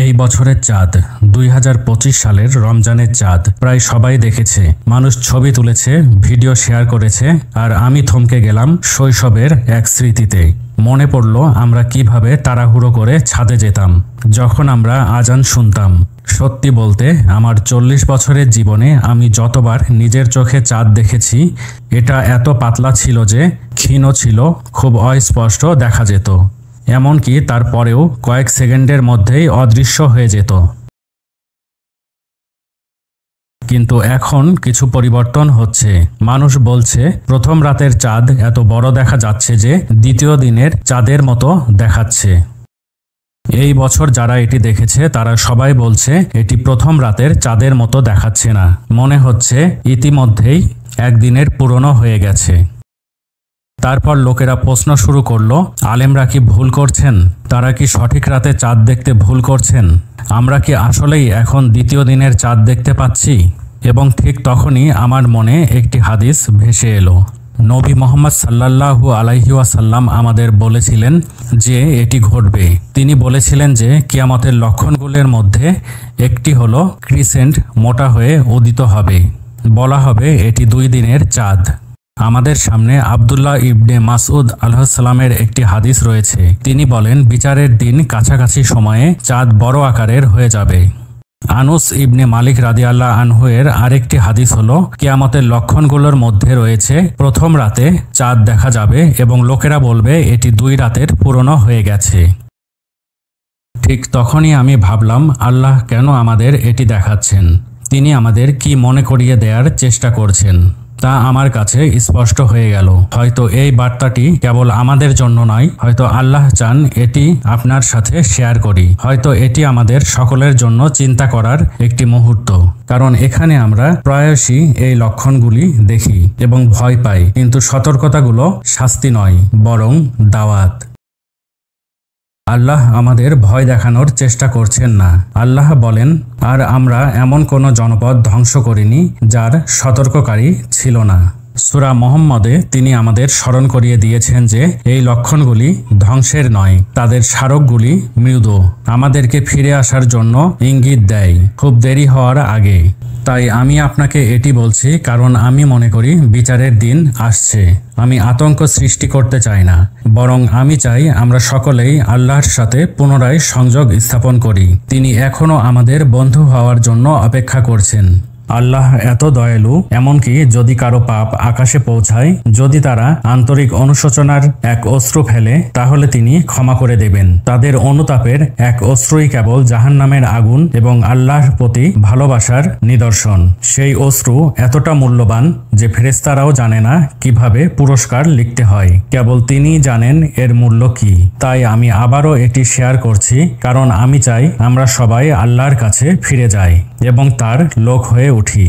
এই বছরের চাঁদ 2025 সালের রমজানের চাঁদ প্রায় সবাই দেখেছে। মানুষ ছবি তুলেছে, ভিডিও শেয়ার করেছে, আর আমি থমকে গেলাম শৈশবের এক স্মৃতিতে। মনে পড়ল আমরা কিভাবে তাড়াহুড়ো করে ছাদে যেতাম যখন আমরা আজান শুনতাম। সত্যি বলতে আমার 40 বছরের জীবনে আমি যতবার নিজের চোখে চাঁদ দেখেছি, এটা এত পাতলা ছিল যে ক্ষীণ ছিল, খুব অস্পষ্ট দেখা যেত। এমনকি তারপরেও কয়েক সেকেন্ডের মধ্যেই অদৃশ্য হয়ে যেত। কিন্তু এখন কিছু পরিবর্তন হচ্ছে। মানুষ বলছে প্রথম রাতের চাঁদ এত বড় দেখা যাচ্ছে যে দ্বিতীয় দিনের চাঁদের মতো দেখাচ্ছে। এই বছর যারা এটি দেখেছে তারা সবাই বলছে এটি প্রথম রাতের চাঁদের মতো দেখাচ্ছে না, মনে হচ্ছে ইতিমধ্যেই একদিনের পুরনো হয়ে গেছে। তারপর লোকেরা প্রশ্ন শুরু করলো, আলেমরা কি ভুল করছেন? তারা কি সঠিক রাতে চাঁদ দেখতে ভুল করছেন? আমরা কি আসলেই এখন দ্বিতীয় দিনের চাঁদ দেখতে পাচ্ছি? এবং ঠিক তখনই আমার মনে একটি হাদিস ভেসে এলো। নবী মোহাম্মদ সাল্লাল্লাহু আলাইহি ওয়াসাল্লাম আমাদের বলেছিলেন যে এটি ঘটবে। তিনি বলেছিলেন যে কিয়ামতের লক্ষণগুলোর মধ্যে একটি হলো ক্রিসেন্ট মোটা হয়ে উদিত হবে। বলা হবে এটি 2 দিনের চাঁদ। আমাদের সামনে আব্দুল্লাহ ইবনে মাসউদ আলাইহিসসালামের একটি হাদিস রয়েছে। তিনি বলেন বিচারের দিন কাছাকাছি সময়ে চাঁদ বড় আকারের হয়ে যাবে। আনুস ইবনে মালিক রাদিয়াল্লাহু আনহু এর আরেকটি হাদিস হলো কিয়ামতের লক্ষণগুলোর মধ্যে রয়েছে প্রথম রাতে চাঁদ দেখা যাবে এবং লোকেরা বলবে এটি 2 রাতের পুরনো হয়ে গেছে। ঠিক তখনই আমি ভাবলাম, আল্লাহ কেন আমাদের এটি দেখাচ্ছেন? তিনি আমাদের কি মনে করিয়ে দেওয়ার চেষ্টা করছেন তা আমার কাছে স্পষ্ট হয়ে গেল। হয়তো এই বার্তাটি কেবল আমাদের জন্য নয়, হয়তো আল্লাহ চান এটি আপনার সাথে শেয়ার করি। হয়তো এটি আমাদের সকলের জন্য চিন্তা করার একটি মুহূর্ত, কারণ এখানে আমরা প্রায়শই এই লক্ষণগুলি দেখি এবং ভয় পাই, কিন্তু সতর্কতাগুলো শাস্তি নয়, বরং দাওয়াত। আল্লাহ আমাদের ভয় দেখানোর চেষ্টা করছেন না। আল্লাহ বলেন, আর আমরা এমন কোনো জনপদ ধ্বংস করিনি যার সতর্ককারী ছিল না। সূরা মুহাম্মদে তিনি আমাদের স্মরণ করিয়ে দিয়েছেন যে এই লক্ষণগুলি ধ্বংসের নয়, তাদের স্মারকগুলি মৃদু, আমাদেরকে ফিরে আসার জন্য ইঙ্গিত দেয়, খুব দেরি হওয়ার আগে। তাই আমি আপনাকে এটি বলছি কারণ আমি মনে করি বিচারের দিন আসছে। আমি আতঙ্ক সৃষ্টি করতে চাই না, বরং আমি চাই আমরা সকলেই আল্লাহর সাথে পুনরায় সংযোগ স্থাপন করি। তিনি এখনও আমাদের বন্ধু হওয়ার জন্য অপেক্ষা করছেন। আল্লাহ এত দয়ালু, এমনকি যদি কারো পাপ আকাশে পৌঁছায়, যদি তারা আন্তরিক অনুশোচনার এক অশ্রু ফেলে, তাহলে তিনি ক্ষমা করে দেবেন। তাদের অনুতাপের এক অশ্রুই কেবল জাহান্নামের আগুন এবং আল্লাহর প্রতি ভালোবাসার নিদর্শন। সেই অশ্রু এতটা মূল্যবান যে ফেরেশতারাও জানে না কিভাবে পুরস্কার লিখতে হয়, কেবল তিনিই জানেন এর মূল্য কি। তাই আমি আবারও এটি শেয়ার করছি, কারণ আমি চাই আমরা সবাই আল্লাহর কাছে ফিরে যাই এবং তার লোক হয়ে উঠি।